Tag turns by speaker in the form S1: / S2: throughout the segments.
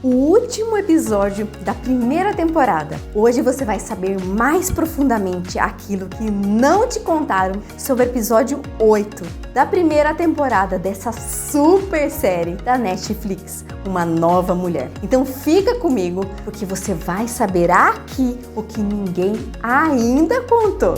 S1: o último episódio da primeira temporada. Hoje você vai saber mais profundamente aquilo que não te contaram sobre o episódio 8 da primeira temporada dessa super série da Netflix, Uma Nova Mulher. Então fica comigo, porque você vai saber aqui o que ninguém ainda contou.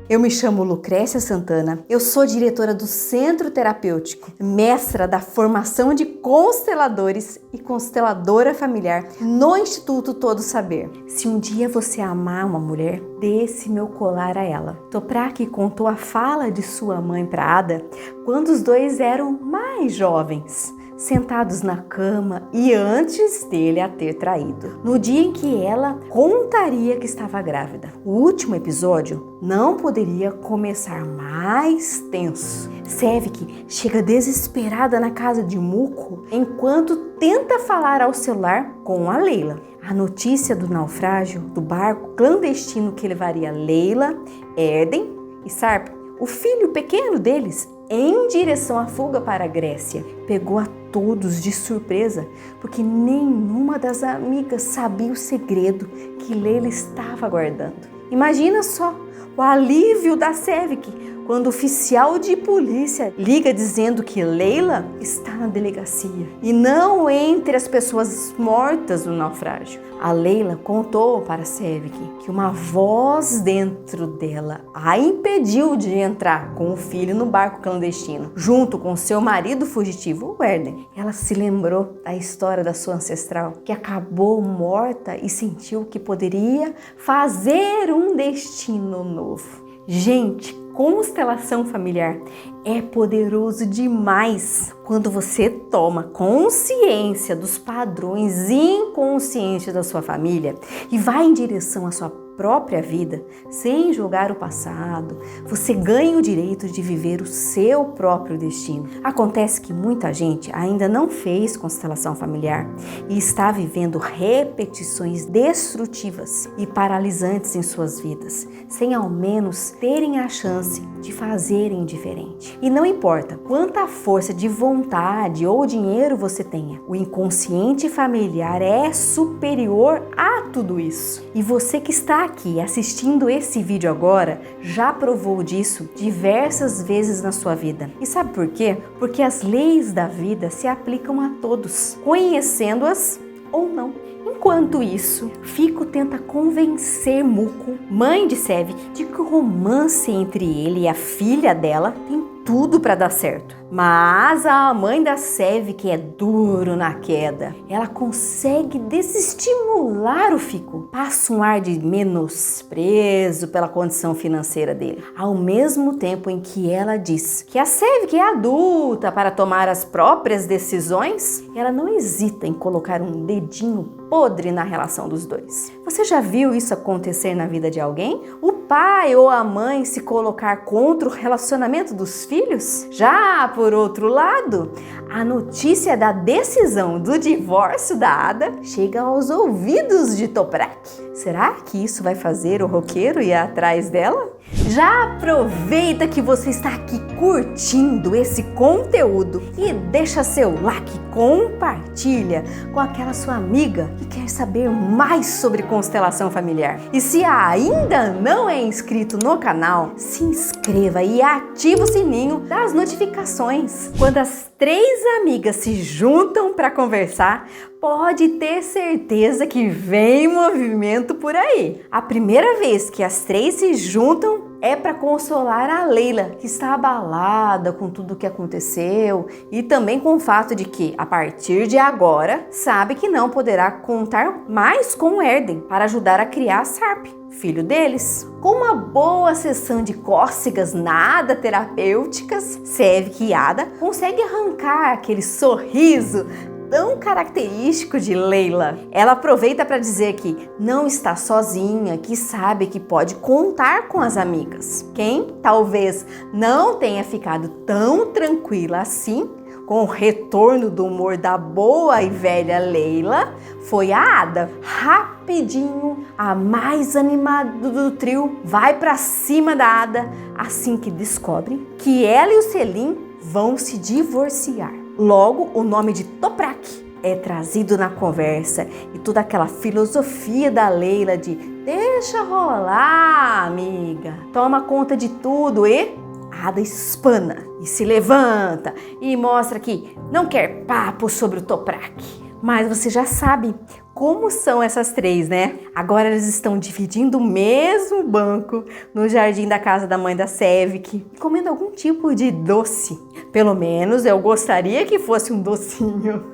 S1: Eu me chamo Lucrécia Santana, eu sou diretora do Centro Terapêutico, mestra da formação de consteladores e consteladora familiar no Instituto Todo Saber. Se um dia você amar uma mulher, dê esse meu colar a ela. Toprak contou a fala de sua mãe para Ada quando os dois eram mais jovens, sentados na cama e antes dele a ter traído, no dia em que ela contaria que estava grávida. O último episódio não poderia começar mais tenso. Sevik chega desesperada na casa de Muko enquanto tenta falar ao celular com a Leila. A notícia do naufrágio do barco clandestino que levaria Leila, Erden e Sarp, o filho pequeno deles, em direção à fuga para a Grécia, pegou a todos de surpresa, porque nenhuma das amigas sabia o segredo que Leila estava guardando. Imagina só o alívio da Sevik quando o oficial de polícia liga dizendo que Leila está na delegacia e não entre as pessoas mortas do naufrágio. A Leila contou para Sevik que uma voz dentro dela a impediu de entrar com o filho no barco clandestino, junto com seu marido fugitivo, o Erden. Ela se lembrou da história da sua ancestral, que acabou morta e sentiu que poderia fazer um destino novo. Gente, constelação familiar é poderoso demais quando você toma consciência dos padrões inconscientes da sua família e vai em direção à sua própria vida, sem julgar o passado. Você ganha o direito de viver o seu próprio destino. Acontece que muita gente ainda não fez constelação familiar e está vivendo repetições destrutivas e paralisantes em suas vidas, sem ao menos terem a chance de fazerem diferente. E não importa quanta força de vontade ou dinheiro você tenha, o inconsciente familiar é superior a tudo isso. E você que está aqui assistindo esse vídeo agora já provou disso diversas vezes na sua vida. E sabe por quê? Porque as leis da vida se aplicam a todos, conhecendo-as ou não. Enquanto isso, Fico tenta convencer Muko, mãe de Sevik, de que o romance entre ele e a filha dela tem tudo para dar certo. Mas a mãe da Sevik é duro na queda. Ela consegue desestimular o Fico. Passa um ar de menosprezo pela condição financeira dele. Ao mesmo tempo em que ela diz que a Sevik é adulta para tomar as próprias decisões, ela não hesita em colocar um dedinho podre na relação dos dois. Você já viu isso acontecer na vida de alguém? O pai ou a mãe se colocar contra o relacionamento dos filhos? Já por outro lado, a notícia da decisão do divórcio da Ada chega aos ouvidos de Toprak. Será que isso vai fazer o roqueiro ir atrás dela? Já aproveita que você está aqui curtindo esse conteúdo e deixa seu like, compartilha com aquela sua amiga que quer saber mais sobre constelação familiar. E se ainda não é inscrito no canal, se inscreva e ative o sininho das notificações. Quando as 3 amigas se juntam para conversar, pode ter certeza que vem movimento por aí. A primeira vez que as 3 se juntam é para consolar a Leila, que está abalada com tudo o que aconteceu e também com o fato de que, a partir de agora, sabe que não poderá contar mais com o Erden para ajudar a criar Sarp, filho deles. Com uma boa sessão de cócegas nada terapêuticas, Sevik e Ada conseguem arrancar aquele sorriso tão característico de Leila. Ela aproveita para dizer que não está sozinha, que sabe que pode contar com as amigas. Quem talvez não tenha ficado tão tranquila assim com o retorno do humor da boa e velha Leila foi a Ada. Rapidinho, a mais animada do trio vai para cima da Ada assim que descobre que ela e o Selim vão se divorciar. Logo, o nome de Toprak é trazido na conversa e toda aquela filosofia da Leila de deixa rolar, amiga, toma conta de tudo e Ada espana e se levanta e mostra que não quer papo sobre o Toprak. Mas você já sabe como são essas três, né? Agora eles estão dividindo o mesmo banco no jardim da casa da mãe da Sevik, comendo algum tipo de doce. Pelo menos eu gostaria que fosse um docinho.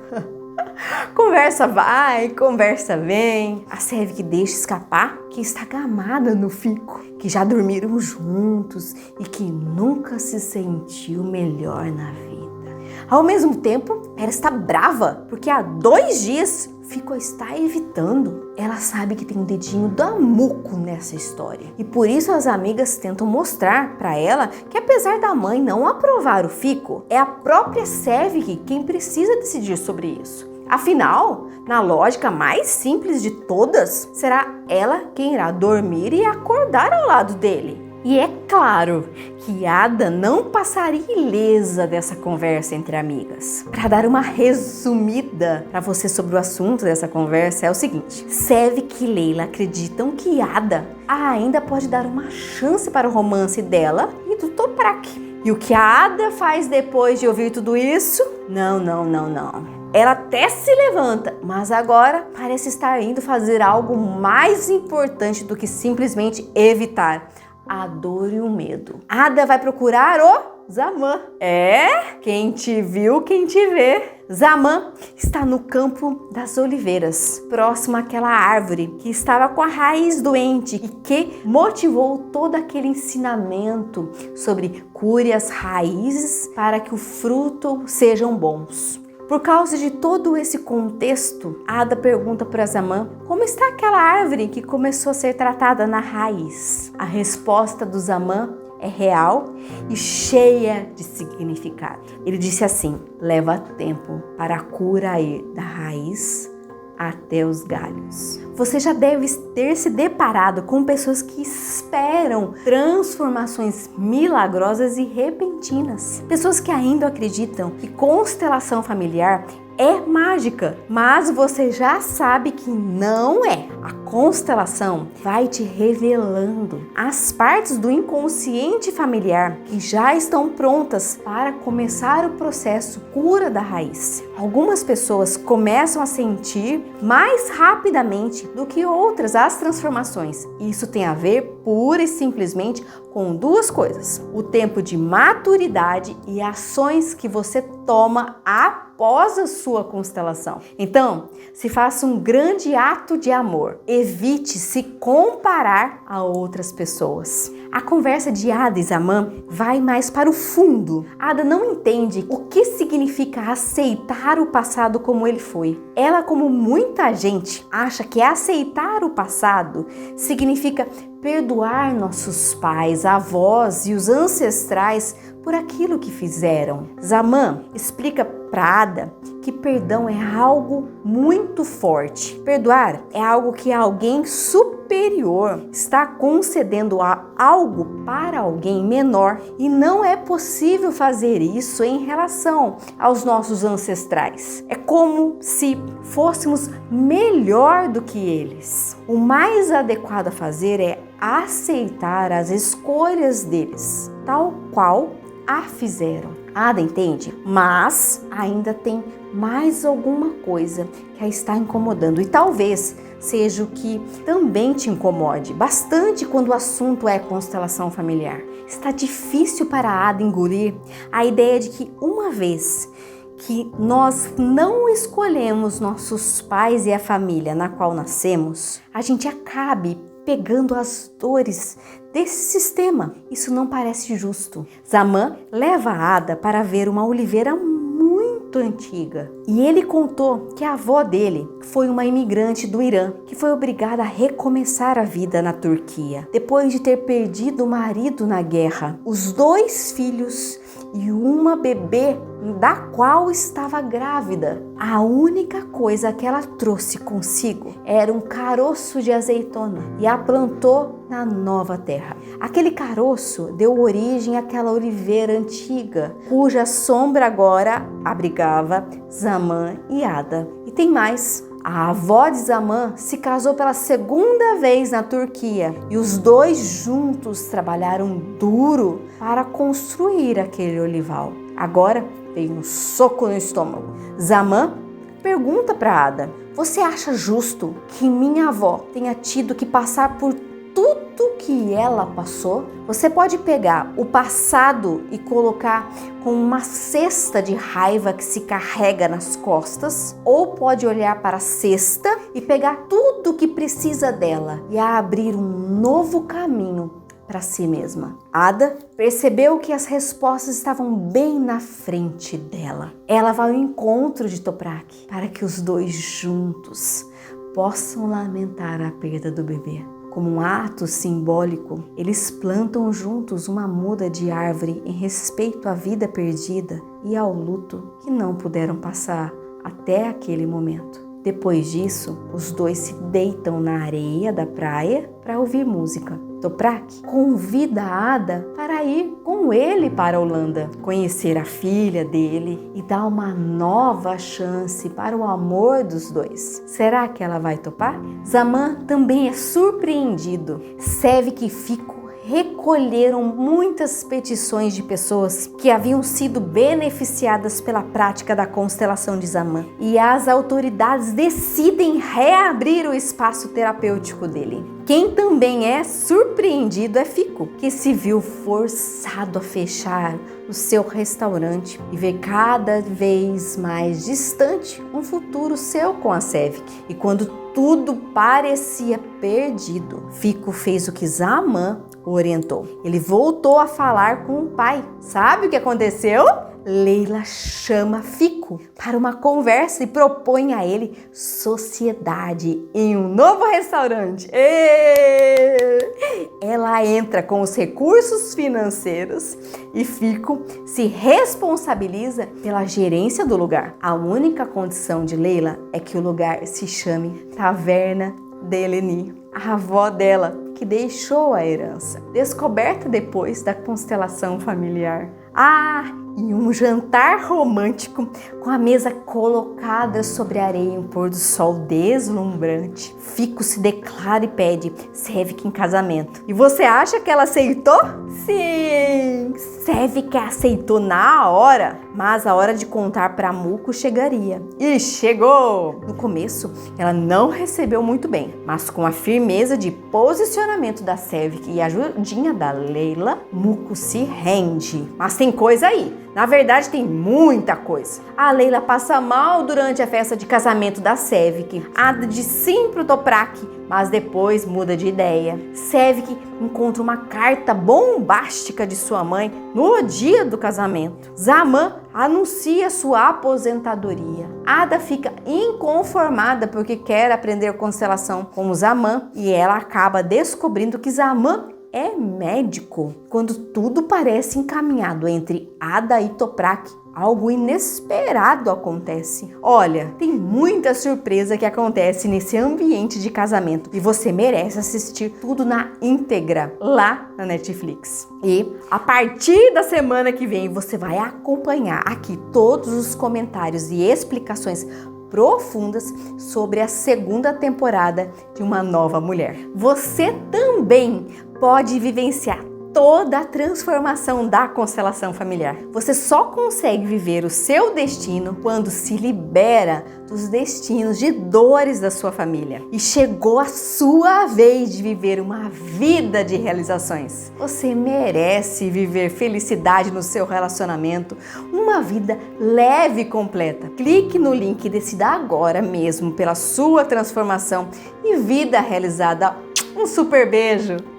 S1: Conversa vai, conversa vem. A Sevik deixa escapar que está gamada no fico, que já dormiram juntos e que nunca se sentiu melhor na vida. Ao mesmo tempo, ela está brava, porque há 2 dias Fico está evitando. Ela sabe que tem um dedinho damuco nessa história. E por isso as amigas tentam mostrar para ela que apesar da mãe não aprovar o Fico, é a própria Sevik quem precisa decidir sobre isso. Afinal, na lógica mais simples de todas, será ela quem irá dormir e acordar ao lado dele. E é claro que Ada não passaria ilesa dessa conversa entre amigas. Para dar uma resumida para você sobre o assunto dessa conversa é o seguinte: Sevik e Leila acreditam que Ada ainda pode dar uma chance para o romance dela e do Toprak. E o que a Ada faz depois de ouvir tudo isso? Não. Ela até se levanta, mas agora parece estar indo fazer algo mais importante do que simplesmente evitar a dor e o medo. Ada vai procurar o Zaman. Quem te viu, quem te vê. Zaman está no campo das oliveiras, próximo àquela árvore que estava com a raiz doente e que motivou todo aquele ensinamento sobre cure as raízes para que o fruto sejam bons. Por causa de todo esse contexto, Ada pergunta para Zaman como está aquela árvore que começou a ser tratada na raiz. A resposta do Zaman é real e cheia de significado. Ele disse assim: leva tempo para a cura ir da raiz até os galhos. Você já deve ter se deparado com pessoas que esperam transformações milagrosas e repentinas. Pessoas que ainda acreditam que constelação familiar é mágica, mas você já sabe que não é. A constelação vai te revelando as partes do inconsciente familiar que já estão prontas para começar o processo cura da raiz. Algumas pessoas começam a sentir mais rapidamente do que outras as transformações. Isso tem a ver pura e simplesmente com 2 coisas: o tempo de maturidade e ações que você toma após a sua constelação. Então, se faça um grande ato de amor. Evite se comparar a outras pessoas. A conversa de Ada e Zaman vai mais para o fundo. Ada não entende o que significa aceitar o passado como ele foi. Ela, como muita gente, acha que aceitar o passado significa perdoar nossos pais, avós e os ancestrais por aquilo que fizeram. Zaman explica para Ada que perdão é algo muito forte. Perdoar é algo que alguém superior está concedendo algo para alguém menor e não é possível fazer isso em relação aos nossos ancestrais. É como se fôssemos melhor do que eles. O mais adequado a fazer é aceitar as escolhas deles, tal qual a fizeram. Ada entende, mas ainda tem mais alguma coisa que a está incomodando e talvez seja o que também te incomode bastante quando o assunto é constelação familiar. Está difícil para a Ada engolir a ideia de que uma vez que nós não escolhemos nossos pais e a família na qual nascemos, a gente acabe pegando as dores desse sistema. Isso não parece justo. Zaman leva a Ada para ver uma oliveira muito antiga. E ele contou que a avó dele foi uma imigrante do Irã que foi obrigada a recomeçar a vida na Turquia depois de ter perdido o marido na guerra. Os 2 filhos e uma bebê da qual estava grávida. A única coisa que ela trouxe consigo era um caroço de azeitona e a plantou na nova terra. Aquele caroço deu origem àquela oliveira antiga, cuja sombra agora abrigava Zamã e Ada. E tem mais. A avó de Zamã se casou pela segunda vez na Turquia e os dois juntos trabalharam duro para construir aquele olival. Agora veio um soco no estômago. Zamã pergunta para Ada: você acha justo que minha avó tenha tido que passar por tudo que ela passou? Você pode pegar o passado e colocar com uma cesta de raiva que se carrega nas costas, ou pode olhar para a cesta e pegar tudo que precisa dela e abrir um novo caminho para si mesma. Ada percebeu que as respostas estavam bem na frente dela. Ela vai ao encontro de Toprak para que os dois juntos possam lamentar a perda do bebê. Como um ato simbólico, eles plantam juntos uma muda de árvore em respeito à vida perdida e ao luto que não puderam passar até aquele momento. Depois disso, os dois se deitam na areia da praia para ouvir música. Toprak convida a Ada para ir com ele para a Holanda, conhecer a filha dele e dar uma nova chance para o amor dos dois. Será que ela vai topar? Zamã também é surpreendido. Sevik e Fico recolheram muitas petições de pessoas que haviam sido beneficiadas pela prática da constelação de Zamã. E as autoridades decidem reabrir o espaço terapêutico dele. Quem também é surpreendido é Fico, que se viu forçado a fechar o seu restaurante e vê cada vez mais distante um futuro seu com a Sevik. E quando tudo parecia perdido, Fico fez o que Zamã orientou. Ele voltou a falar com o pai. Sabe o que aconteceu? Leila chama Fico para uma conversa e propõe a ele sociedade em um novo restaurante. Ela entra com os recursos financeiros e Fico se responsabiliza pela gerência do lugar. A única condição de Leila é que o lugar se chame Taverna de Eleni, a avó dela, que deixou a herança, descoberta depois da constelação familiar. E um jantar romântico com a mesa colocada sobre a areia em um pôr do sol deslumbrante. Fico se declara e pede Sevik em casamento. E você acha que ela aceitou? Sim! Sevik aceitou na hora, mas a hora de contar para Muko chegaria. E chegou! No começo, ela não recebeu muito bem, mas com a firmeza de posicionamento da Sevik e a ajudinha da Leila, Muko se rende. Mas tem coisa aí. Na verdade, tem muita coisa. A Leila passa mal durante a festa de casamento da Sevik. Ada diz sim pro Toprak, mas depois muda de ideia. Sevik encontra uma carta bombástica de sua mãe no dia do casamento. Zamã anuncia sua aposentadoria. Ada fica inconformada porque quer aprender constelação com Zamã e ela acaba descobrindo que Zamã é médico. Quando tudo parece encaminhado entre Ada e Toprak, algo inesperado acontece. Olha, tem muita surpresa que acontece nesse ambiente de casamento e você merece assistir tudo na íntegra lá na Netflix. E a partir da semana que vem você vai acompanhar aqui todos os comentários e explicações profundas sobre a segunda temporada de Uma Nova Mulher. Você também pode vivenciar toda a transformação da constelação familiar. Você só consegue viver o seu destino quando se libera dos destinos de dores da sua família. E chegou a sua vez de viver uma vida de realizações. Você merece viver felicidade no seu relacionamento, uma vida leve e completa. Clique no link e decida agora mesmo pela sua transformação e vida realizada. Um super beijo!